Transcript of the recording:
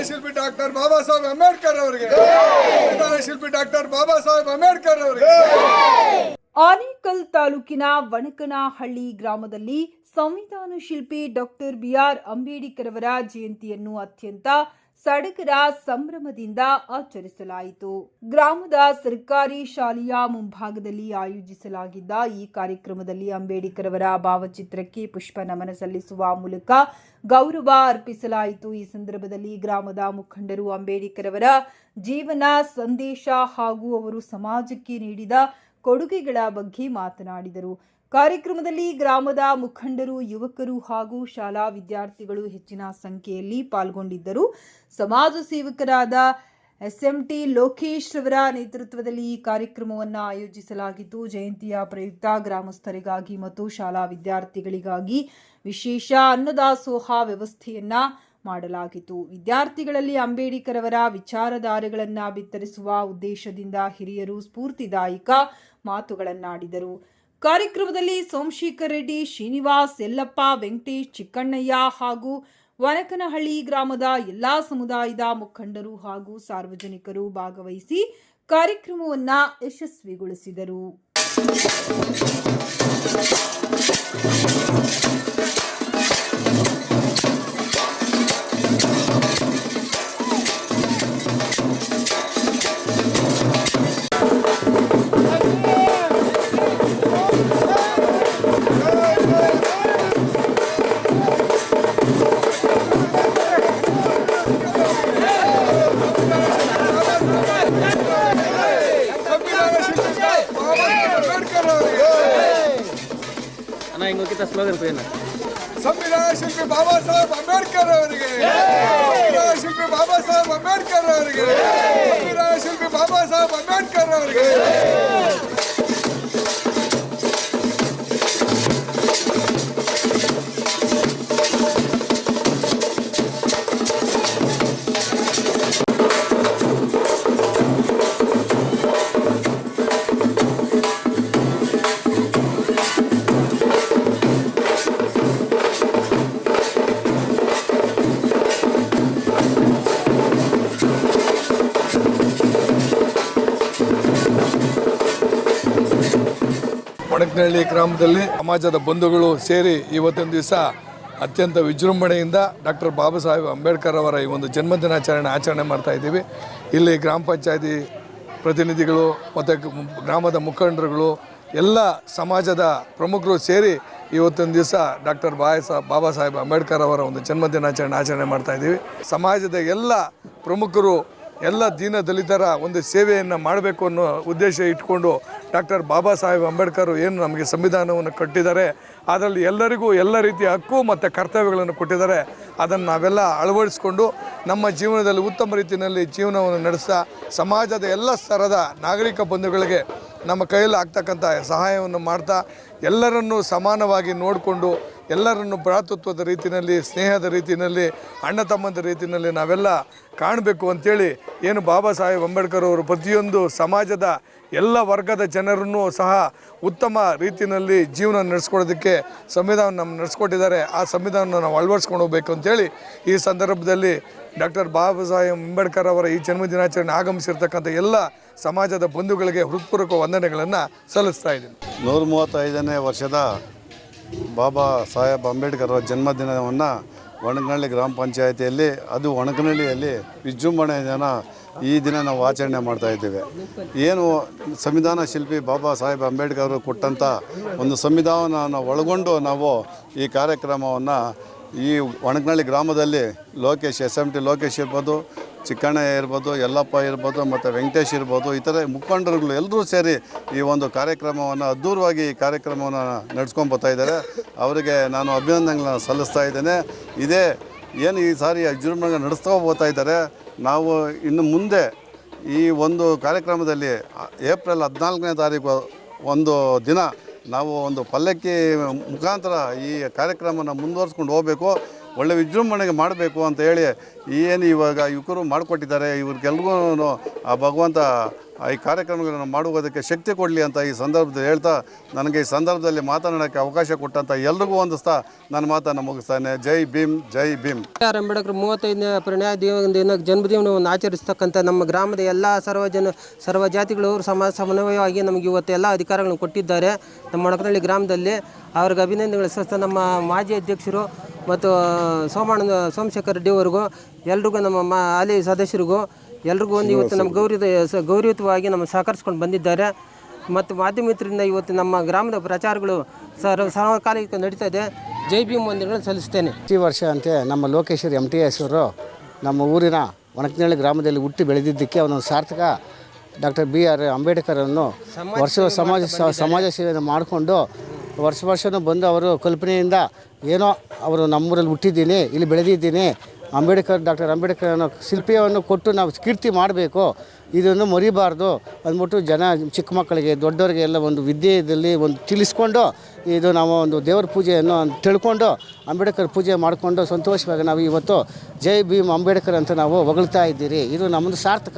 ಶಿಲ್ಪಿ ಡಾಕ್ಟರ್ ಬಾಬಾ ಸಾಹೇಬ್ ಅಂಬೇಡ್ಕರ್ ಅವರಿಗೆ, ಶಿಲ್ಪಿ ಡಾಕ್ಟರ್ ಬಾಬಾ ಸಾಹೇಬ್ ಅಂಬೇಡ್ಕರ್ ಅವರಿಗೆ. ಆನೇಕಲ್ ತಾಲೂಕಿನ ವಣಕನಹಳ್ಳಿ ಗ್ರಾಮದಲ್ಲಿ ಸಂವಿಧಾನ ಶಿಲ್ಪಿ ಡಾಕ್ಟರ್ ಬಿಆರ್ ಅಂಬೇಡ್ಕರ್ ಅವರ ಜಯಂತಿಯನ್ನು ಅತ್ಯಂತ ಸಡಗರ ಸಂಭ್ರಮದಿಂದ ಆಚರಿಸಲಾಯಿತು. ಗ್ರಾಮದ ಸರ್ಕಾರಿ ಶಾಲೆಯ ಮುಂಭಾಗದಲ್ಲಿ ಆಯೋಜಿಸಲಾಗಿದ್ದ ಈ ಕಾರ್ಯಕ್ರಮದಲ್ಲಿ ಅಂಬೇಡ್ಕರ್ ಅವರ ಭಾವಚಿತ್ರಕ್ಕೆ ಪುಷ್ಪ ನಮನ ಸಲ್ಲಿಸುವ ಮೂಲಕ ಗೌರವ ಅರ್ಪಿಸಲಾಯಿತು. ಈ ಸಂದರ್ಭದಲ್ಲಿ ಗ್ರಾಮದ ಮುಖಂಡರು ಅಂಬೇಡ್ಕರ್ ಅವರ ಜೀವನ ಸಂದೇಶ ಹಾಗೂ ಅವರು ಸಮಾಜಕ್ಕೆ ನೀಡಿದ ಕೊಡುಗೆಗಳ ಬಗ್ಗೆ ಮಾತನಾಡಿದರು. ಕಾರ್ಯಕ್ರಮದಲ್ಲಿ ಗ್ರಾಮದ ಮುಖಂಡರು, ಯುವಕರು ಹಾಗೂ ಶಾಲಾ ವಿದ್ಯಾರ್ಥಿಗಳು ಹೆಚ್ಚಿನ ಸಂಖ್ಯೆಯಲ್ಲಿ ಪಾಲ್ಗೊಂಡಿದ್ದರು. ಸಮಾಜ ಸೇವಕರಾದ ಎಸ್ಎಂಟಿ ಲೋಕೇಶ್ ಅವರ ನೇತೃತ್ವದಲ್ಲಿ ಈ ಕಾರ್ಯಕ್ರಮವನ್ನು ಆಯೋಜಿಸಲಾಗಿತ್ತು. ಜಯಂತಿಯ ಪ್ರಯುಕ್ತ ಗ್ರಾಮಸ್ಥರಿಗಾಗಿ ಮತ್ತು ಶಾಲಾ ವಿದ್ಯಾರ್ಥಿಗಳಿಗಾಗಿ ವಿಶೇಷ ಅನ್ನದಾಸೋಹ ವ್ಯವಸ್ಥೆಯನ್ನ ಮಾಡಲಾಗಿತ್ತು. ವಿದ್ಯಾರ್ಥಿಗಳಲ್ಲಿ ಅಂಬೇಡ್ಕರ್ ಅವರ ವಿಚಾರಧಾರೆಗಳನ್ನು ಬಿತ್ತರಿಸುವ ಉದ್ದೇಶದಿಂದ ಹಿರಿಯರು ಸ್ಫೂರ್ತಿದಾಯಕ ಮಾತುಗಳನ್ನಾಡಿದರು. ಕಾರ್ಯಕ್ರಮದಲ್ಲಿ ಸೋಮಶೇಖರ್ ರೆಡ್ಡಿ, ಶ್ರೀನಿವಾಸ್, ಯಲ್ಲಪ್ಪ, ವೆಂಕಟೇಶ್, ಚಿಕ್ಕಣ್ಣಯ್ಯ ಹಾಗೂ ವಣಕನಹಳ್ಳಿ ಗ್ರಾಮದ ಎಲ್ಲಾ ಸಮುದಾಯದ ಮುಖಂಡರು ಹಾಗೂ ಸಾರ್ವಜನಿಕರು ಭಾಗವಹಿಸಿ ಕಾರ್ಯಕ್ರಮವನ್ನು ಯಶಸ್ವಿಗೊಳಿಸಿದರು. ಸಂವಿಧಾನ ಶಿಲ್ಪಿ ಬಾಬಾ ಸಾಹೇಬ್ ಅಂಬೇಡ್ಕರ್ ಅವರಿಗೆ, ಶಿಲ್ಪಿ ಬಾಬಾ ಸಾಹೇಬ್ ಅಂಬೇಡ್ಕರ್ ಅವರಿಗೆ, ಸಂವಿಧಾನ ಶಿಲ್ಪಿ ಬಾಬಾ ಸಾಹೇಬ್ ಅಂಬೇಡ್ಕರ್ ಅವರಿಗೆ. ವಣಕನಹಳ್ಳಿ ಗ್ರಾಮದಲ್ಲಿ ಸಮಾಜದ ಬಂಧುಗಳು ಸೇರಿ ಇವತ್ತೊಂದು ದಿವಸ ಅತ್ಯಂತ ವಿಜೃಂಭಣೆಯಿಂದ ಡಾಕ್ಟರ್ ಬಾಬಾ ಸಾಹೇಬ್ ಅಂಬೇಡ್ಕರ್ ಅವರ ಈ ಒಂದು ಆಚರಣೆ ಮಾಡ್ತಾ ಇದ್ದೀವಿ. ಇಲ್ಲಿ ಗ್ರಾಮ ಪಂಚಾಯತಿ ಪ್ರತಿನಿಧಿಗಳು ಮತ್ತು ಗ್ರಾಮದ ಮುಖಂಡರುಗಳು ಎಲ್ಲ ಸಮಾಜದ ಪ್ರಮುಖರು ಸೇರಿ ಇವತ್ತೊಂದು ದಿವಸ ಡಾಕ್ಟರ್ ಬಾಬಾ ಸಾಹೇಬ್ ಅಂಬೇಡ್ಕರ್ ಅವರ ಒಂದು ಆಚರಣೆ ಮಾಡ್ತಾ ಇದ್ದೀವಿ. ಸಮಾಜದ ಎಲ್ಲ ಪ್ರಮುಖರು ಎಲ್ಲ ದೀನ ದಲಿತರ ಒಂದು ಸೇವೆಯನ್ನು ಮಾಡಬೇಕು ಅನ್ನೋ ಉದ್ದೇಶ ಇಟ್ಕೊಂಡು ಡಾಕ್ಟರ್ ಬಾಬಾ ಸಾಹೇಬ್ ಅಂಬೇಡ್ಕರ್ ಏನು ನಮಗೆ ಸಂವಿಧಾನವನ್ನು ಕಟ್ಟಿದ್ದಾರೆ, ಅದರಲ್ಲಿ ಎಲ್ಲರಿಗೂ ಎಲ್ಲ ರೀತಿಯ ಹಕ್ಕು ಮತ್ತು ಕರ್ತವ್ಯಗಳನ್ನು ಕೊಟ್ಟಿದ್ದಾರೆ. ಅದನ್ನು ನಾವೆಲ್ಲ ಅಳವಡಿಸ್ಕೊಂಡು ನಮ್ಮ ಜೀವನದಲ್ಲಿ ಉತ್ತಮ ರೀತಿಯಲ್ಲಿ ಜೀವನವನ್ನು ನಡೆಸ್ತಾ ಸಮಾಜದ ಎಲ್ಲ ಸ್ತರದ ನಾಗರಿಕ ಬಂಧುಗಳಿಗೆ ನಮ್ಮ ಕೈಯಲ್ಲಿ ಆಗ್ತಕ್ಕಂಥ ಸಹಾಯವನ್ನು ಮಾಡ್ತಾ ಎಲ್ಲರನ್ನೂ ಸಮಾನವಾಗಿ ನೋಡಿಕೊಂಡು ಎಲ್ಲರನ್ನು ಭ್ರಾತೃತ್ವದ ರೀತಿಯಲ್ಲಿ, ಸ್ನೇಹದ ರೀತಿಯಲ್ಲಿ, ಅಣ್ಣ ತಮ್ಮಂದ ರೀತಿಯಲ್ಲಿ ನಾವೆಲ್ಲ ಕಾಣಬೇಕು ಅಂಥೇಳಿ ಏನು ಬಾಬಾ ಸಾಹೇಬ್ ಅಂಬೇಡ್ಕರ್ ಅವರು ಪ್ರತಿಯೊಂದು ಸಮಾಜದ ಎಲ್ಲ ವರ್ಗದ ಜನರನ್ನು ಸಹ ಉತ್ತಮ ರೀತಿಯಲ್ಲಿ ಜೀವನ ನಡೆಸ್ಕೊಳ್ಳೋದಕ್ಕೆ ಸಂವಿಧಾನ ನಮ್ಮ ನಡೆಸ್ಕೊಟ್ಟಿದ್ದಾರೆ. ಆ ಸಂವಿಧಾನ ನಾವು ಅಳವಡಿಸ್ಕೊಂಡು ಹೋಗಬೇಕು ಅಂಥೇಳಿ ಈ ಸಂದರ್ಭದಲ್ಲಿ ಡಾಕ್ಟರ್ ಬಾಬಾ ಸಾಹೇಬ್ ಅಂಬೇಡ್ಕರ್ ಅವರ ಈ ಜನ್ಮದಿನಾಚರಣೆ ಆಗಮಿಸಿರ್ತಕ್ಕಂಥ ಎಲ್ಲ ಸಮಾಜದ ಬಂಧುಗಳಿಗೆ ಹೃತ್ಪೂರ್ವಕ ವಂದನೆಗಳನ್ನು ಸಲ್ಲಿಸ್ತಾ ಇದ್ದೀನಿ. 135ನೇ ವರ್ಷದ ಬಾಬಾ ಸಾಹೇಬ್ ಅಂಬೇಡ್ಕರ್ ಅವರ ಜನ್ಮದಿನವನ್ನು ವಣಕನಹಳ್ಳಿ ಗ್ರಾಮ ಪಂಚಾಯಿತಿಯಲ್ಲಿ, ಅದು ವಣಕನಹಳ್ಳಿಯಲ್ಲಿ ವಿಜೃಂಭಣೆಯಿಂದ ಈ ದಿನ ನಾವು ಆಚರಣೆ ಮಾಡ್ತಾ ಇದ್ದೇವೆ. ಏನು ಸಂವಿಧಾನ ಶಿಲ್ಪಿ ಬಾಬಾ ಸಾಹೇಬ್ ಅಂಬೇಡ್ಕರ್ ಅವರು ಕೊಟ್ಟಂಥ ಒಂದು ಸಂವಿಧಾನವನ್ನು ಒಳಗೊಂಡು ನಾವು ಈ ಕಾರ್ಯಕ್ರಮವನ್ನು ಈ ವಣಕನಹಳ್ಳಿ ಗ್ರಾಮದಲ್ಲಿ SMT ಲೋಕೇಶ್ ಇರ್ಬೋದು, ಚಿಕ್ಕಣ್ಣಯ್ಯ ಇರ್ಬೋದು, ಯಲ್ಲಪ್ಪ ಇರ್ಬೋದು, ಮತ್ತು ವೆಂಕಟೇಶ್ ಇರ್ಬೋದು, ಇತರೆ ಮುಖಂಡರುಗಳು ಎಲ್ಲರೂ ಸೇರಿ ಈ ಒಂದು ಕಾರ್ಯಕ್ರಮವನ್ನು ಅದ್ಧೂರವಾಗಿ ಈ ಕಾರ್ಯಕ್ರಮವನ್ನು ನಡೆಸ್ಕೊಂಡು ಬರ್ತಾ ಇದ್ದಾರೆ. ಅವರಿಗೆ ನಾನು ಅಭಿನಂದನೆಗಳನ್ನು ಸಲ್ಲಿಸ್ತಾ ಇದ್ದೇನೆ. ಇದೇ ಏನು ಈ ಸಾರಿ ವಿಜೃಂಭಣೆ ನಡೆಸ್ತಾ ಹೋಗ್ತಾ ಇದ್ದಾರೆ. ನಾವು ಇನ್ನು ಮುಂದೆ ಈ ಒಂದು ಕಾರ್ಯಕ್ರಮದಲ್ಲಿ ಏಪ್ರಿಲ್ 14ನೇ ತಾರೀಕು ಒಂದು ದಿನ ನಾವು ಒಂದು ಪಲ್ಲಕ್ಕಿ ಮುಖಾಂತರ ಈ ಕಾರ್ಯಕ್ರಮನ ಮುಂದುವರಿಸ್ಕೊಂಡು ಹೋಗಬೇಕು, ಒಳ್ಳೆ ವಿಜೃಂಭಣೆಗೆ ಮಾಡಬೇಕು ಅಂತ ಹೇಳಿ ಏನು ಇವಾಗ ಯುವಕರು ಮಾಡಿಕೊಟ್ಟಿದ್ದಾರೆ. ಇವ್ರಿಗೆಲ್ರಿಗೂ ಆ ಭಗವಂತ ಈ ಕಾರ್ಯಕ್ರಮಗಳನ್ನು ಮಾಡುವುದಕ್ಕೆ ಶಕ್ತಿ ಕೊಡಲಿ ಅಂತ ಈ ಸಂದರ್ಭದಲ್ಲಿ ಹೇಳ್ತಾ, ನನಗೆ ಈ ಸಂದರ್ಭದಲ್ಲಿ ಮಾತನಾಡೋಕ್ಕೆ ಅವಕಾಶ ಕೊಟ್ಟಂಥ ಎಲ್ರಿಗೂ ಹೊಂದಿಸ್ತಾ ನನ್ನ ಮಾತನ್ನು ಮುಗಿಸ್ತಾನೆ. ಜೈ ಭೀಮ್, ಜೈ ಭೀಮ್. ಆರ್ ಅಂಬೇಡ್ಕರ್ 35ನೇ ಪರಿಣಯ ದಿನ ಜನ್ಮದಿನವನ್ನು ಆಚರಿಸ್ತಕ್ಕಂಥ ನಮ್ಮ ಗ್ರಾಮದ ಎಲ್ಲ ಸರ್ವ ಜಾತಿಗಳು ಸಮನ್ವಯವಾಗಿ ನಮಗೆ ಇವತ್ತು ಎಲ್ಲ ಅಧಿಕಾರಗಳನ್ನು ಕೊಟ್ಟಿದ್ದಾರೆ. ನಮ್ಮ ಒಣಕನಹಳ್ಳಿ ಗ್ರಾಮದಲ್ಲಿ ಅವ್ರಿಗೆ ಅಭಿನಂದನೆಗಳು ಸಲ್ಲಿಸ್ತಾ ನಮ್ಮ ಮಾಜಿ ಅಧ್ಯಕ್ಷರು ಮತ್ತು ಸೋಮಶೇಖರ್ ರೆಡ್ಡಿ ಅವರಿಗೂ, ಎಲ್ರಿಗೂ ನಮ್ಮ ಹಾಲಿ ಸದಸ್ಯರಿಗೂ ಎಲ್ರಿಗೂ ಒಂದು ಇವತ್ತು ನಮ್ಮ ಗೌರವಯುತವಾಗಿ ನಮ್ಮ ಸಹಕರಿಸ್ಕೊಂಡು ಬಂದಿದ್ದಾರೆ. ಮತ್ತು ಮಾಧ್ಯಮಿತರಿಂದ ಇವತ್ತು ನಮ್ಮ ಗ್ರಾಮದ ಪ್ರಚಾರಗಳು ಸರ್ವಕಾಲಿಕ ನಡೀತಾ ಇದೆ. ಜೈ ಭೀಮ್ ವಂದನೆಗಳನ್ನು ಸಲ್ಲಿಸ್ತೇನೆ. ಪ್ರತಿ ವರ್ಷ ಅಂತೆ ನಮ್ಮ ಲೋಕೇಶ್ವರ್ MTS ಅವರು ನಮ್ಮ ಊರಿನ ಒಣಕನಹಳ್ಳಿ ಗ್ರಾಮದಲ್ಲಿ ಹುಟ್ಟಿ ಬೆಳೆದಿದ್ದಕ್ಕೆ ಅವನು ಸಾರ್ಥಕ ಡಾಕ್ಟರ್ BR ಅಂಬೇಡ್ಕರನ್ನು ಸಮಾಜ ಸೇವೆಯನ್ನು ಮಾಡಿಕೊಂಡು ವರ್ಷನೂ ಬಂದು ಅವರು ಕಲ್ಪನೆಯಿಂದ ಏನೋ ಅವರು ನಮ್ಮೂರಲ್ಲಿ ಹುಟ್ಟಿದ್ದೀನಿ, ಇಲ್ಲಿ ಬೆಳೆದಿದ್ದೀನಿ, ಡಾಕ್ಟರ್ ಅಂಬೇಡ್ಕರ್ ಅನ್ನೋ ಶಿಲ್ಪಿಯನ್ನು ಕೊಟ್ಟು ನಾವು ಕೀರ್ತಿ ಮಾಡಬೇಕು, ಇದನ್ನು ಮರಿಬಾರ್ದು ಅಂದ್ಬಿಟ್ಟು ಚಿಕ್ಕ ಮಕ್ಕಳಿಗೆ ದೊಡ್ಡವರಿಗೆ ಎಲ್ಲ ಒಂದು ವಿದ್ಯೆಯಲ್ಲಿ ಒಂದು ತಿಳಿಸ್ಕೊಂಡು ಇದು ನಾವು ಒಂದು ದೇವರ ಪೂಜೆಯನ್ನು ತಿಳ್ಕೊಂಡು ಅಂಬೇಡ್ಕರ್ ಪೂಜೆ ಮಾಡಿಕೊಂಡು ಸಂತೋಷವಾಗಿ ನಾವು ಇವತ್ತು ಜೈ ಭೀಮ್ ಅಂಬೇಡ್ಕರ್ ಅಂತ ನಾವು ಹೊಗಳ್ತಾ ಇದ್ದೀರಿ. ಇದು ನಮ್ಮದು ಸಾರ್ಥಕ.